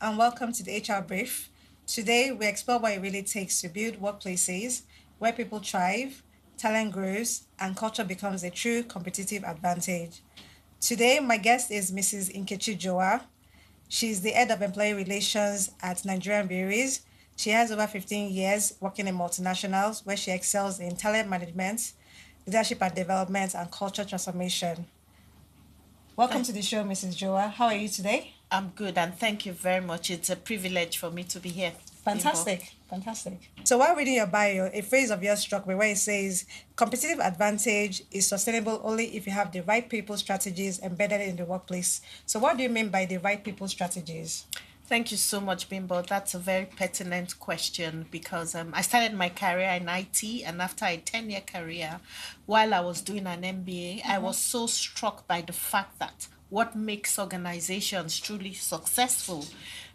and welcome to the HR Brief. Today, we explore what it really takes to build workplaces where people thrive, talent grows, and culture becomes a true competitive advantage. Today, my guest is Mrs. Nkechi Juwah. She's the head of employee relations at Nigerian Breweries. She has over 15 years working in multinationals where she excels in talent management, leadership and development, and culture transformation. Welcome to the show, Mrs. Juwah. How are you today? I'm good and thank you very much. It's a privilege for me to be here. Bimbo. Fantastic. So while reading your bio, a phrase of yours struck me where it says, competitive advantage is sustainable only if you have the right people strategies embedded in the workplace. So what do you mean by the right people strategies? Thank you so much, Bimbo. That's a very pertinent question because I started my career in IT, and after a 10-year career, while I was doing an MBA, I was so struck by the fact that what makes organizations truly successful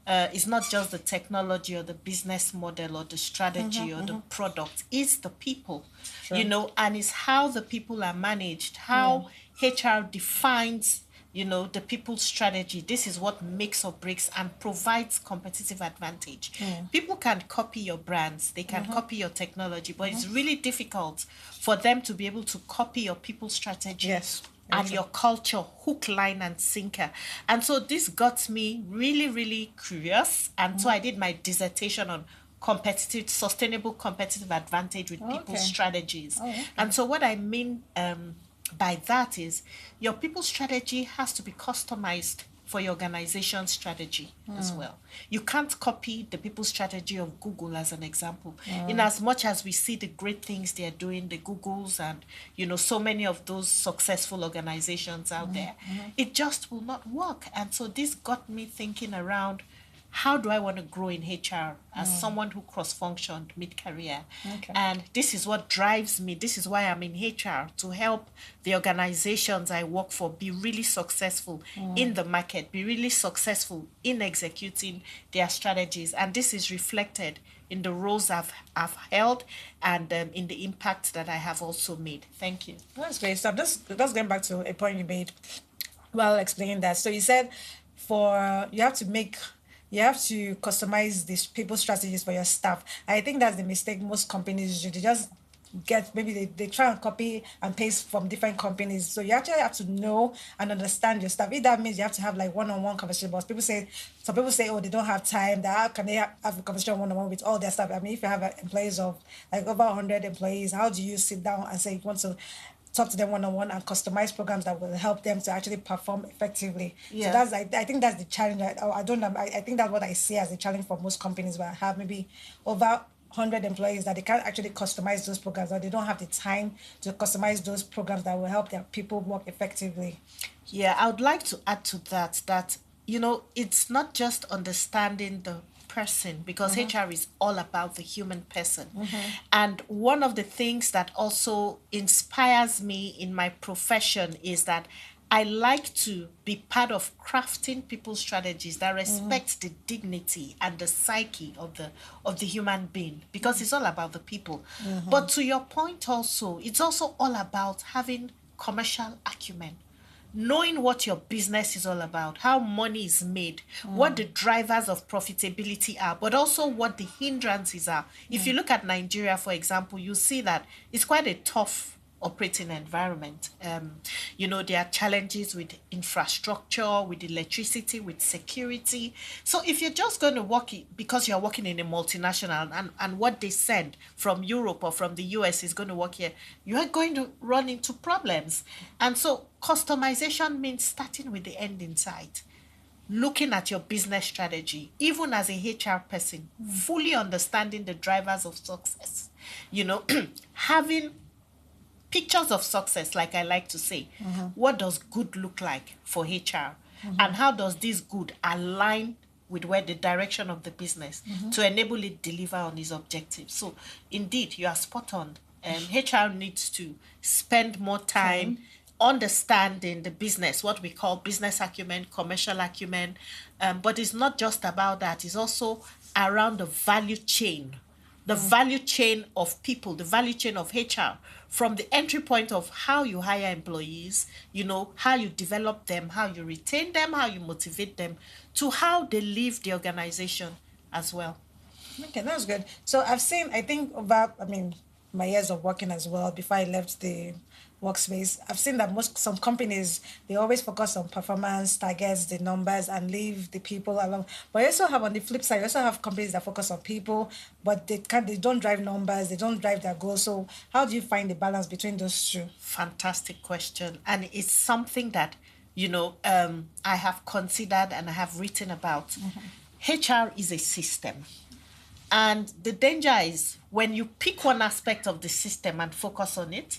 is not just the technology or the business model or the strategy or the product, it's the people, and it's how the people are managed, how HR defines the people's strategy. This is what makes or breaks and provides competitive advantage. People can copy your brands, they can copy your technology, but it's really difficult for them to be able to copy your people strategy. Yes. And your culture, hook, line, and sinker. And so this got me really, really curious. And so I did my dissertation on sustainable competitive advantage with people's strategies. And so what I mean by that is your people strategy has to be customized for your organization strategy as well. You can't copy the people strategy of Google as an example. In as much as we see the great things they're doing, the Googles and so many of those successful organizations out there, it just will not work. And so this got me thinking around how do I want to grow in HR as someone who cross-functioned mid-career? Okay. And this is what drives me. This is why I'm in HR, to help the organizations I work for be really successful in the market, be really successful in executing their strategies. And this is reflected in the roles I've held and in the impact that I have also made. Thank you. That's great. So I'm just going back to a point you made while explaining that. So you said you have to customize these people strategies for your staff. I think that's the mistake most companies do. They just get, maybe they try and copy and paste from different companies. So you actually have to know and understand your staff. If that means you have to have like one-on-one conversation. But some people say, oh, they don't have time. That how can they have a conversation one-on-one with all their staff? I mean, if you have employees of like over 100 employees, how do you sit down and say you want to talk to them one-on-one and customize programs that will help them to actually perform effectively? Yeah. So I think that's the challenge. I don't know. I think that's what I see as a challenge for most companies where I have maybe over 100 employees that they can't actually customize those programs, or they don't have the time to customize those programs that will help their people work effectively. Yeah, I would like to add to that it's not just understanding the person, because HR is all about the human person. And one of the things that also inspires me in my profession is that I like to be part of crafting people's strategies that respect the dignity and the psyche of the human being, because it's all about the people. But to your point also, it's also all about having commercial acumen, knowing what your business is all about, how money is made, what the drivers of profitability are, but also what the hindrances are. If you look at Nigeria, for example, you see that it's quite a tough operating environment. There are challenges with infrastructure, with electricity, with security. So if you're just going to because you're working in a multinational, and what they send from Europe or from the US is going to work here, you are going to run into problems. And so customization means starting with the end in sight, looking at your business strategy, even as a HR person, fully understanding the drivers of success, having pictures of success, like I like to say. What does good look like for HR? And how does this good align with where the direction of the business to enable it deliver on its objectives? So indeed, you are spot on. HR needs to spend more time understanding the business, what we call business acumen, commercial acumen. But it's not just about that. It's also around the value chain the value chain of people, the value chain of HR, from the entry point of how you hire employees, how you develop them, how you retain them, how you motivate them, to how they leave the organization as well. Okay, that's good. So I've seen, I think over, I mean, my years of working as well, before I left the workspace, I've seen that some companies, they always focus on performance, targets, the numbers, and leave the people alone. But you also have, on the flip side, you also have companies that focus on people, but they don't drive numbers, they don't drive their goals. So how do you find the balance between those two? Fantastic question. And it's something that, I have considered and I have written about. HR is a system. And the danger is when you pick one aspect of the system and focus on it,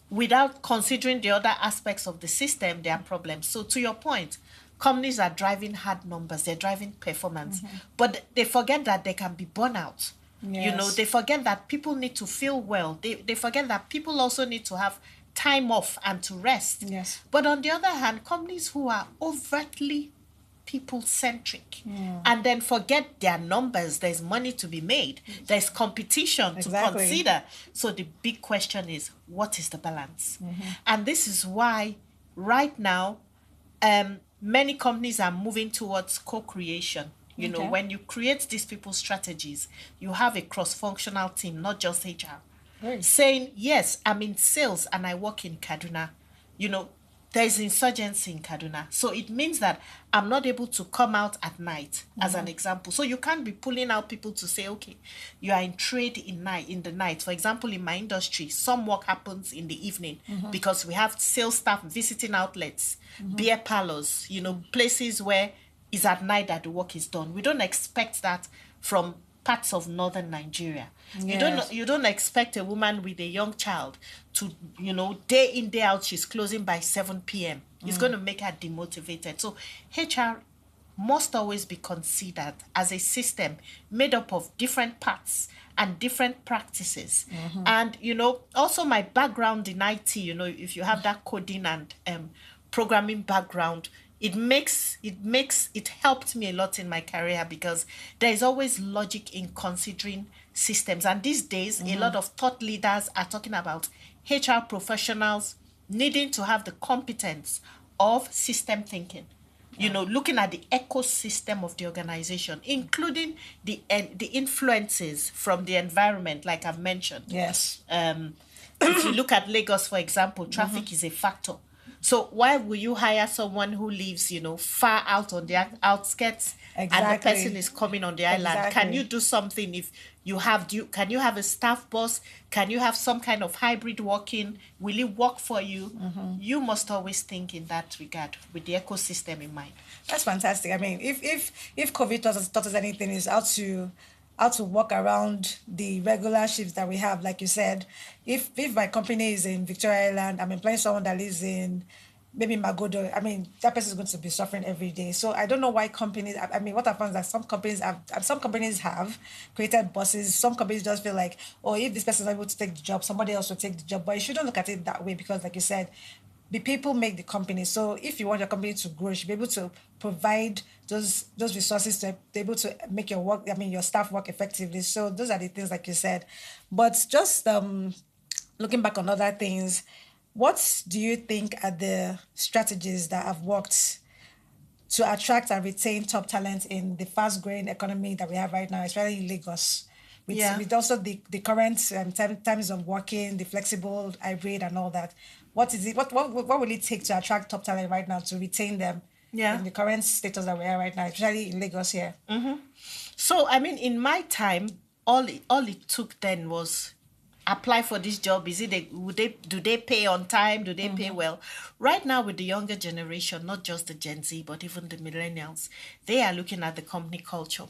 without considering the other aspects of the system, there are problems. So, to your point, companies are driving hard numbers, they're driving performance, but they forget that they can be burnout. Yes. They forget that people need to feel well. They forget that people also need to have time off and to rest. Yes. But on the other hand, companies who are overtly people centric and then forget their numbers, there's money to be made, there's competition to Exactly. consider. So the big question is, what is the balance? And this is why right now many companies are moving towards co-creation. Okay. When you create these people strategies, you have a cross-functional team, not just HR, Great. saying, yes, I'm in sales and I work in Kaduna. There's insurgency in Kaduna. So it means that I'm not able to come out at night, as an example. So you can't be pulling out people to say, okay, you are in trade in the night. For example, in my industry, some work happens in the evening because we have sales staff visiting outlets, beer parlors, places where it's at night that the work is done. We don't expect that from parts of northern Nigeria. Yes. You don't expect a woman with a young child to, day in, day out, she's closing by 7 p.m. It's going to make her demotivated. So HR must always be considered as a system made up of different parts and different practices. And, also my background in IT, if you have that coding and programming background, it helped me a lot in my career because there is always logic in considering systems. And these days, a lot of thought leaders are talking about HR professionals needing to have the competence of system thinking. Looking at the ecosystem of the organization, including the influences from the environment, like I've mentioned. Yes. If you look at Lagos, for example, traffic is a factor. So why will you hire someone who lives, far out on the outskirts, and the Exactly. person is coming on the island? Can Exactly. you do something if can you have a staff bus? Can you have some kind of hybrid working? Will it work for you? You must always think in that regard with the ecosystem in mind. That's fantastic. I mean, if COVID taught us anything, is how to work around the regular shifts that we have. Like you said, if my company is in Victoria Island, I'm employing someone that lives in maybe Magodo. I mean, that person is going to be suffering every day. So I don't know why companies. I mean, what I found is that some companies have created buses. Some companies just feel like, oh, if this person is not able to take the job, somebody else will take the job. But you shouldn't look at it that way because, like you said, the people make the company. So if you want your company to grow, you should be able to provide those resources to be able to make your work, I mean your staff work effectively. So those are the things like you said. But just looking back on other things, what do you think are the strategies that have worked to attract and retain top talent in the fast growing economy that we have right now, especially in Lagos? With, Yeah. with also the current times of working, the flexible hybrid and all that. What is it? What will it take to attract top talent right now to retain them Yeah. in the current status that we are right now, especially in Lagos here? So, I mean, in my time, all it took then was apply for this job. Do they pay on time? Do they pay well? Right now, with the younger generation, not just the Gen Z, but even the millennials, they are looking at the company culture.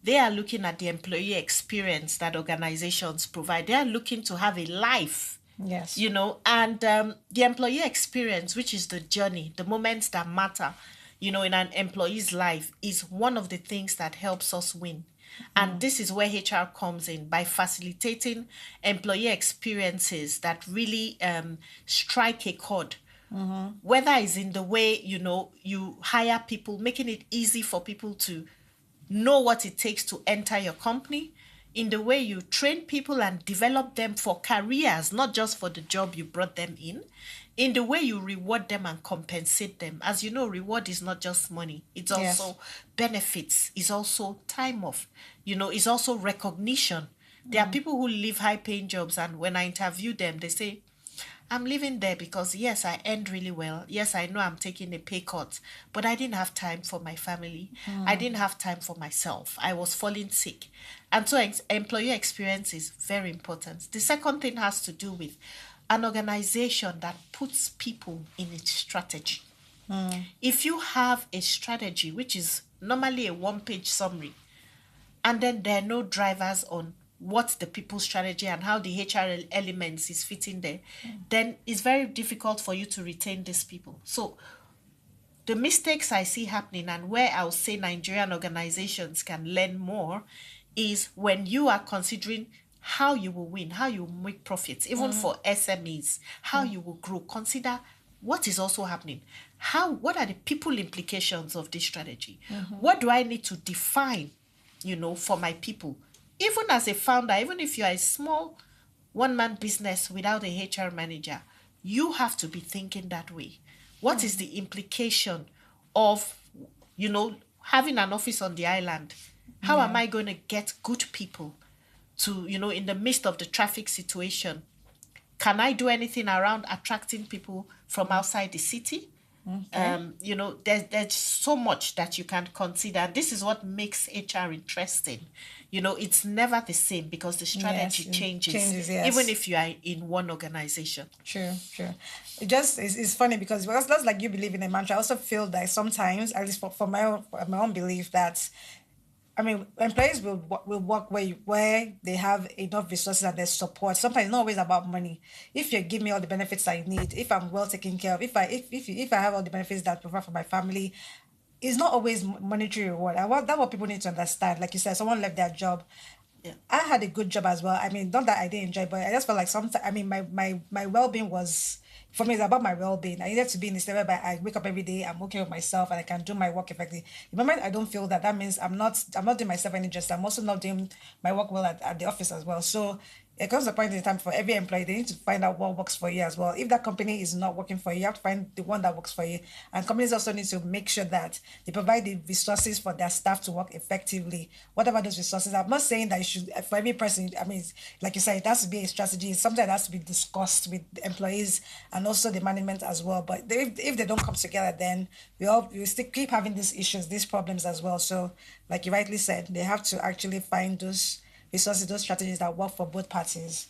They are looking at the employee experience that organizations provide. They are looking to have a life. Yes. And the employee experience, which is the journey, the moments that matter, in an employee's life, is one of the things that helps us win. And this is where HR comes in by facilitating employee experiences that really strike a chord. Whether it's in the way, you hire people, making it easy for people to know what it takes to enter your company. in the way you train people and develop them for careers, not just for the job you brought them in the way you reward them and compensate them. As you know, reward is not just money, it's Yes. also benefits, it's also time off, it's also recognition. There are people who leave high paying jobs, and when I interview them, they say, I'm living there because yes, I earned really well. Yes, I know I'm taking a pay cut, but I didn't have time for my family. I didn't have time for myself. I was falling sick. And so employee experience is very important. The second thing has to do with an organization that puts people in its strategy. If you have a strategy, which is normally a one-page summary, and then there are no drivers on what the people's strategy and how the HR elements is fitting there, then it's very difficult for you to retain these people. So the mistakes I see happening, and where I'll say Nigerian organizations can learn more, is when you are considering how you will win, how you will make profits, even for SMEs, how you will grow. Consider what is also happening. What are the people implications of this strategy? What do I need to define, for my people? Even as a founder, even if you are a small one-man business without a HR manager, you have to be thinking that way. What is the implication of, having an office on the island? How am I going to get good people to, in the midst of the traffic situation? Can I do anything around attracting people from outside the city? There's so much that you can consider. This is what makes HR interesting. It's never the same because the strategy Yes, it changes, changes, yes. even if you are in one organization. True, true. It's funny because that's like you believe in a mantra. I also feel that sometimes, at least for my own belief, that I mean, employees will work where they have enough resources and there's support. Sometimes it's not always about money. If you give me all the benefits I need, if I'm well taken care of, if I have all the benefits that I provide for my family, it's not always monetary reward. That's what people need to understand. Like you said, someone left their job. Yeah. I had a good job as well. I mean, not that I didn't enjoy, but I just felt like sometimes, I mean, my well-being was, for me, it's about my well-being. I needed to be in a state where I wake up every day, I'm okay with myself, and I can do my work effectively. The moment I don't feel that, that means I'm not doing myself any justice. I'm also not doing my work well at the office as well. So it comes to a point in time for every employee, they need to find out what works for you as well. If that company is not working for you, you have to find the one that works for you. And companies also need to make sure that they provide the resources for their staff to work effectively, whatever those resources. I'm not saying that you should, for every person, I mean, like you said, it has to be a strategy. It's something that has to be discussed with the employees and also the management as well. But if they don't come together, then we still keep having these issues, these problems as well. So, like you rightly said, they have to actually find those resources, those strategies that work for both parties.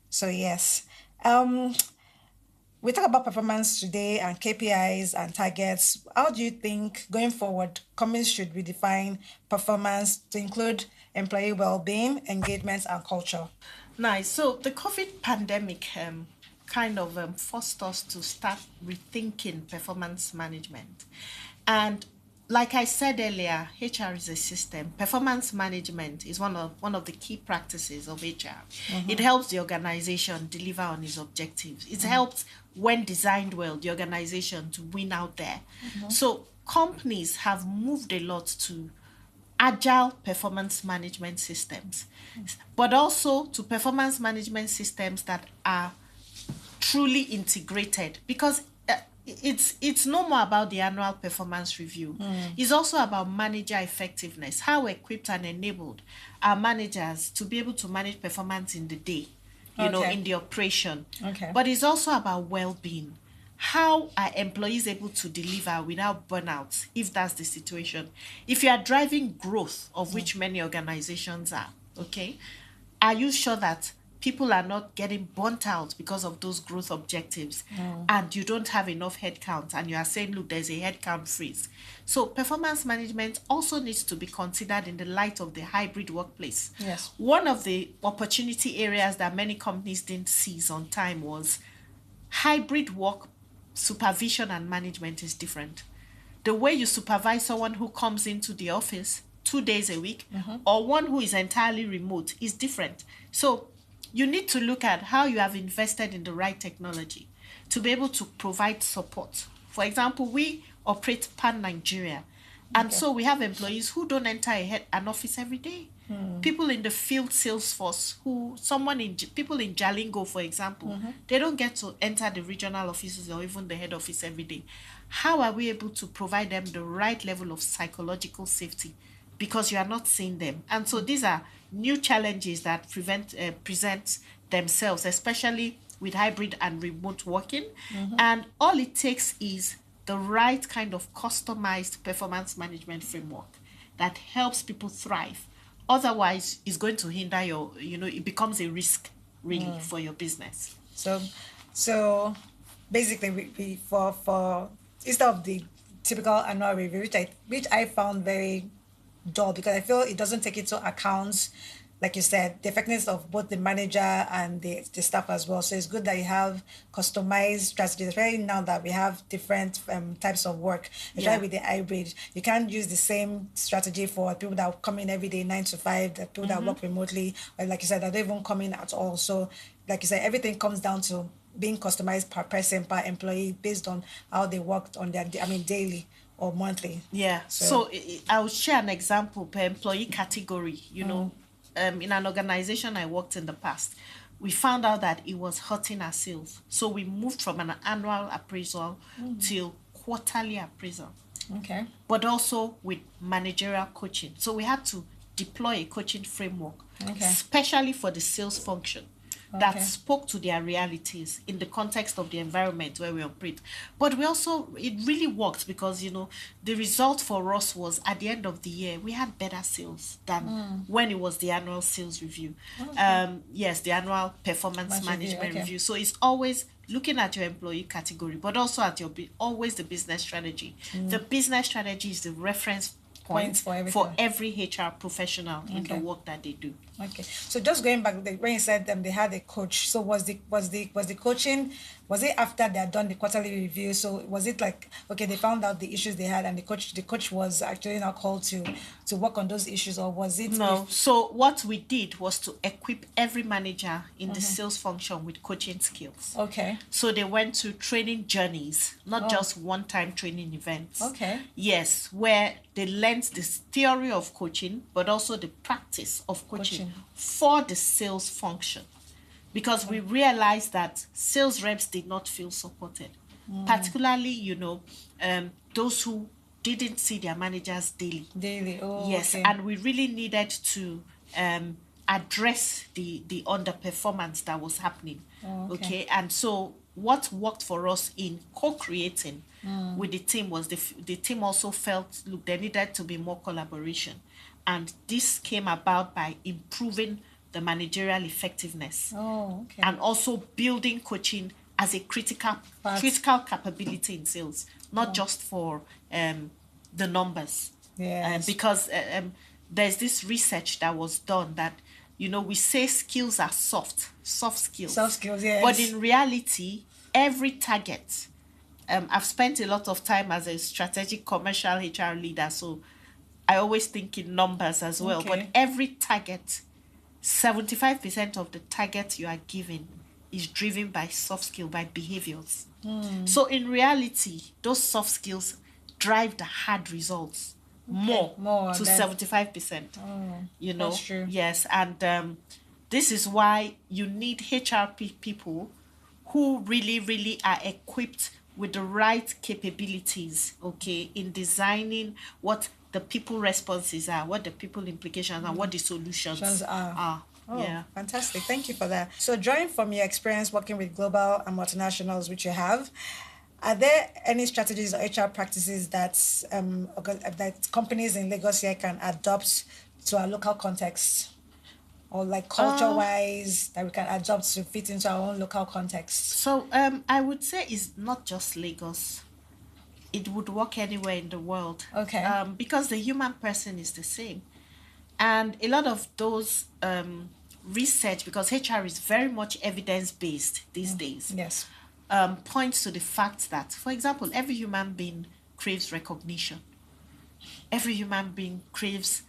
So yes. We talk about performance today and KPIs and targets. How do you think going forward companies should redefine performance to include employee well-being, engagement, and culture? Nice. So the COVID pandemic kind of forced us to start rethinking performance management. And like I said earlier, HR is a system. Performance management is one of the key practices of HR. It helps the organization deliver on its objectives. It helps, when designed well, the organization to win out there. So companies have moved a lot to agile performance management systems, but also to performance management systems that are truly integrated, because it's no more about the annual performance review. It's also about manager effectiveness. How equipped and enabled are managers to be able to manage performance in the day, Okay. in the operation. Okay. But it's also about well-being. How are employees able to deliver without burnout, if that's the situation? If you are driving growth, of which many organizations are, okay, are you sure that people are not getting burnt out because of those growth objectives, and you don't have enough headcount, and you are saying, look, there's a headcount freeze? So performance management also needs to be considered in the light of the hybrid workplace. Yes. One of the opportunity areas that many companies didn't seize on time was hybrid work. Supervision and management is different. The way you supervise someone who comes into the office 2 days a week, or one who is entirely remote, is different. So you need to look at how you have invested in the right technology to be able to provide support. For example, we operate pan Nigeria. And Okay. so we have employees who don't enter an office every day. People in the field sales force people in Jalingo, for example, they don't get to enter the regional offices or even the head office every day. How are we able to provide them the right level of psychological safety? Because you are not seeing them. And so these are new challenges that present themselves, especially with hybrid and remote working. And all it takes is the right kind of customized performance management framework that helps people thrive. Otherwise, it's going to hinder it becomes a risk really for your business. So, so basically, we for instead of the typical annual review, which I found very dull because I feel it doesn't take into account, like you said, the effectiveness of both the manager and the staff as well. So it's good that you have customized strategies, especially now that we have different types of work, Yeah. especially with the hybrid. You can't use the same strategy for people that come in every day, 9 to 5, the people that work remotely, or like you said, that don't even come in at all. So, like you said, everything comes down to being customized per person, per employee, based on how they worked on their, daily or monthly. Yeah. So, So I'll share an example per employee category. In an organization I worked in the past, we found out that it was hurting our sales. So we moved from an annual appraisal to quarterly appraisal, okay. but also with managerial coaching. So we had to deploy a coaching framework, Okay. especially for the sales function, that Okay. spoke to their realities in the context of the environment where we operate. But it really worked because, the result for us was at the end of the year, we had better sales than when it was the annual sales review. Yes, the annual performance management Okay. review. So it's always looking at your employee category, but also at always the business strategy. The business strategy is the reference point Points for for everything. every HR professional in the Okay. work that they do. Okay, so just going back, when you said they had a coach, so was the coaching, was it after they had done the quarterly review? So was it like, okay, they found out the issues they had, and the coach was actually now called to work on those issues, or was it No. So what we did was to equip every manager in the sales function with coaching skills. okay, So they went to training journeys, not just one-time training events. Okay. Yes, where they learned this theory of coaching, but also the practice of coaching for the sales function. Because we realized that sales reps did not feel supported, particularly, those who didn't see their managers daily. daily? Oh, Yes, okay. and we really needed to address the underperformance that was happening. Okay. And so what worked for us in co-creating with the team was the team also felt, look, there needed to be more collaboration, and this came about by improving the managerial effectiveness Oh, okay. and also building coaching as a critical Part. critical capability in sales, not just for the numbers. Yes. Because there's this research that was done that we say skills are soft skills. Soft skills, yes. But in reality, every target. I've spent a lot of time as a strategic commercial HR leader, so I always think in numbers as well. Okay. But every target, 75% of the target you are given is driven by soft skill, by behaviors. So in reality, those soft skills drive the hard results more to than- 75%. that's true. Yes, and this is why you need HRP people who really, really are equipped with the right capabilities, in designing what the people responses are, what the people implications are, what the solutions are. Oh, Yeah. fantastic. Thank you for that. So, drawing from your experience working with global and multinationals, which you have, are there any strategies or HR practices that companies in Lagos here can adopt to our local context? Or like culture-wise, that we can adopt to fit into our own local context? So I would say it's not just Lagos. It would work anywhere in the world. Okay. Because the human person is the same. And a lot of those research, because HR is very much evidence-based these days, Yes. points to the fact that, for example, every human being craves recognition. Every human being craves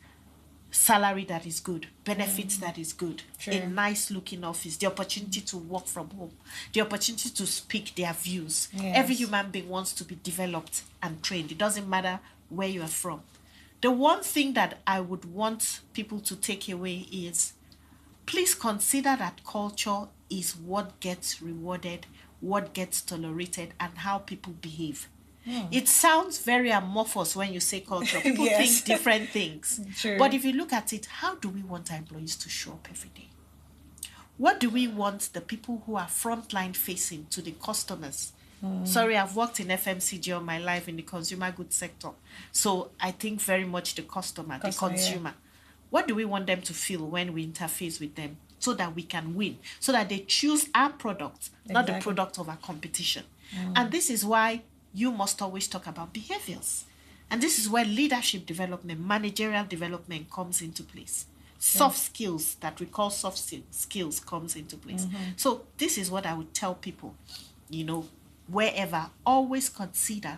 salary that is good, benefits that is good, True. a nice looking office, the opportunity to work from home, the opportunity to speak their views. Yes. Every human being wants to be developed and trained. It doesn't matter where you are from. The one thing that I would want people to take away is, please consider that culture is what gets rewarded, what gets tolerated, and how people behave. It sounds very amorphous when you say culture. People Yes. think different things. True. But if you look at it, how do we want our employees to show up every day? What do we want the people who are frontline facing to the customers? Sorry, I've worked in FMCG all my life in the consumer goods sector. So I think very much the customer, the consumer. What do we want them to feel when we interface with them so that we can win? So that they choose our product, not the product of our competition. And this is why you must always talk about behaviors. And this is where leadership development, managerial development comes into place. Soft skills that we call soft skills comes into place. So this is what I would tell people, wherever, always consider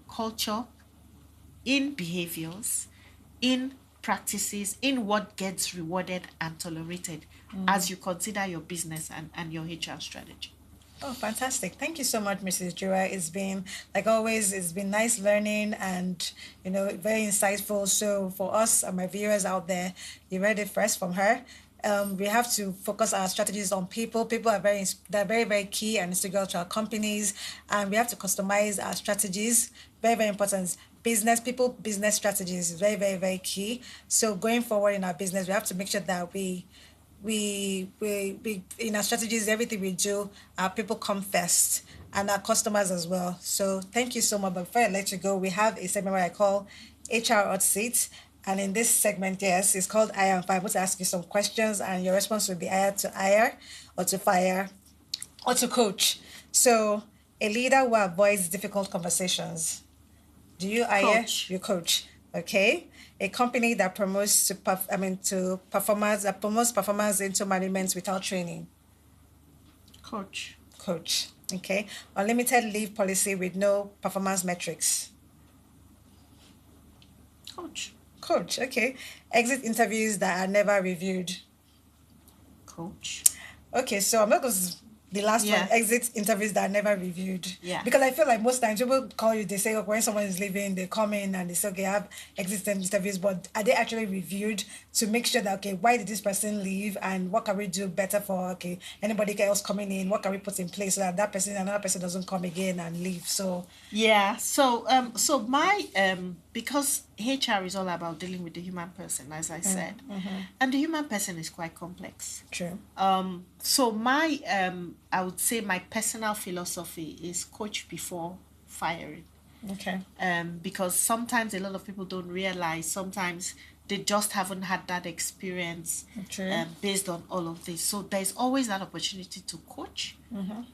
culture in behaviors, in practices, in what gets rewarded and tolerated as you consider your business and your HR strategy. Oh, fantastic. Thank you so much, Mrs. Juwah. It's been, like always, it's been nice learning and, very insightful. So for us and my viewers out there, you read it first from her. We have to focus our strategies on people. People are they're very, very key and integral to our companies. And we have to customize our strategies. Very, very important. Business strategies is very, very, very key. So going forward in our business, we have to make sure that we in our strategies, everything we do, our people come first and our customers as well. So thank you so much. But before I let you go, we have a segment where I call HR Hot Seat. And in this segment, yes, it's called hire and fire. I'm going to ask you some questions and your response will be either to hire or to fire or to coach. So a leader who avoids difficult conversations. Do you hire? Coach. You coach. Okay. A company that promotes performers into management without training. Coach. Okay. Unlimited leave policy with no performance metrics. Coach. Okay. Exit interviews that are never reviewed. Coach. Okay, so I'm not going to the last one, exit interviews that are never reviewed. Yeah. Because I feel like most times people call you, they say, when someone is leaving, they come in and they say, okay, I have exit interviews, but are they actually reviewed to make sure that, okay, why did this person leave and what can we do better for, okay, anybody else coming in, what can we put in place so that another person doesn't come again and leave? So yeah, so my because HR is all about dealing with the human person, as I said, and the human person is quite complex. True. So my I would say my personal philosophy is coach before firing. Okay. Because sometimes a lot of people don't realize, sometimes they just haven't had that experience based on all of this. So there's always that opportunity to coach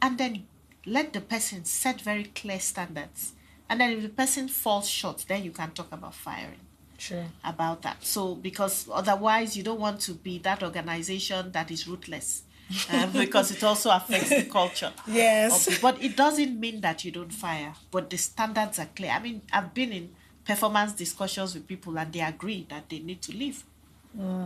and then let the person set very clear standards. And then if the person falls short, then you can talk about firing. Sure. About that. So because otherwise you don't want to be that organization that is ruthless. Because it also affects the culture. Yes. But it doesn't mean that you don't fire, but the standards are clear. I mean, I've been in performance discussions with people and they agree that they need to leave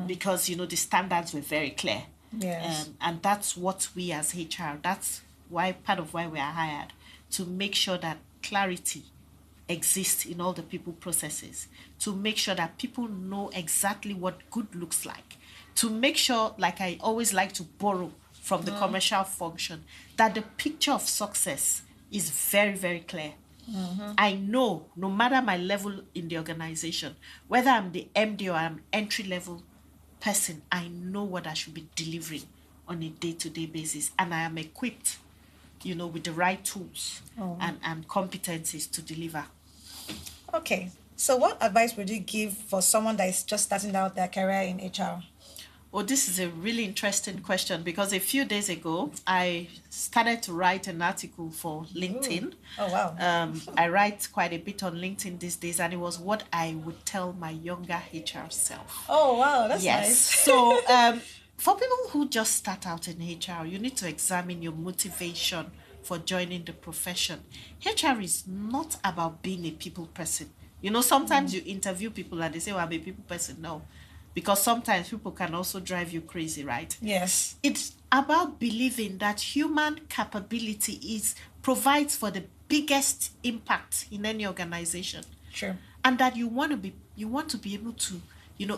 because, the standards were very clear. Yes. And that's what we as HR, that's part of why we are hired, to make sure that clarity exists in all the people processes, to make sure that people know exactly what good looks like, to make sure, like I always like to borrow from the commercial function, that the picture of success is very, very clear. I know, no matter my level in the organization, whether I'm the MD or I'm entry-level person, I know what I should be delivering on a day-to-day basis, and I am equipped, with the right tools and competencies to deliver. Okay. So what advice would you give for someone that is just starting out their career in HR? Well, this is a really interesting question because a few days ago, I started to write an article for LinkedIn. Ooh. Oh, wow. I write quite a bit on LinkedIn these days, and it was what I would tell my younger HR self. Oh, wow. That's nice. So for people who just start out in HR, you need to examine your motivation for joining the profession. HR is not about being a people person. Sometimes you interview people and they say, well, I'm a people person. No. Because sometimes people can also drive you crazy, right? Yes. It's about believing that human capability provides for the biggest impact in any organization. Sure. and that you want to be able to,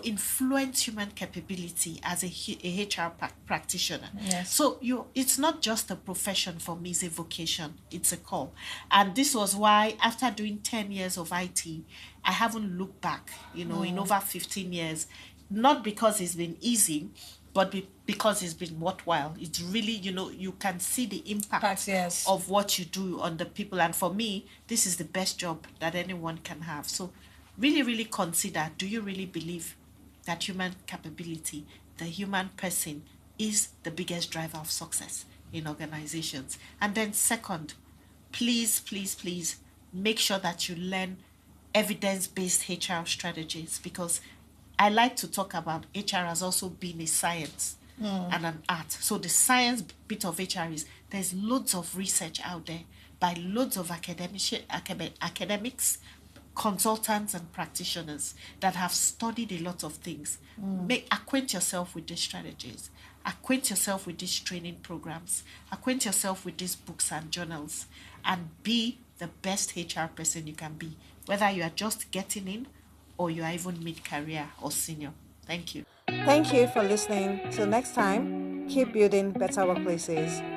influence human capability as a HR practitioner. Yes. So it's not just a profession for me, it's a vocation, it's a call. And this was why after doing 10 years of IT, I haven't looked back, in over 15 years, not because it's been easy, but because it's been worthwhile. It's really, you can see the impact Facts, yes. of what you do on the people. And for me, this is the best job that anyone can have. So really, really consider, do you really believe that human capability, the human person, is the biggest driver of success in organizations? And then, second, please, please, please make sure that you learn evidence based HR strategies, because I like to talk about HR as also being a science and an art. So the science bit of HR is there's loads of research out there by loads of academics, consultants and practitioners that have studied a lot of things. Acquaint yourself with these strategies. Acquaint yourself with these training programs. Acquaint yourself with these books and journals, and be the best HR person you can be, whether you are just getting in or you are even mid-career or senior. Thank you. Thank you for listening. Till next time, keep building better workplaces.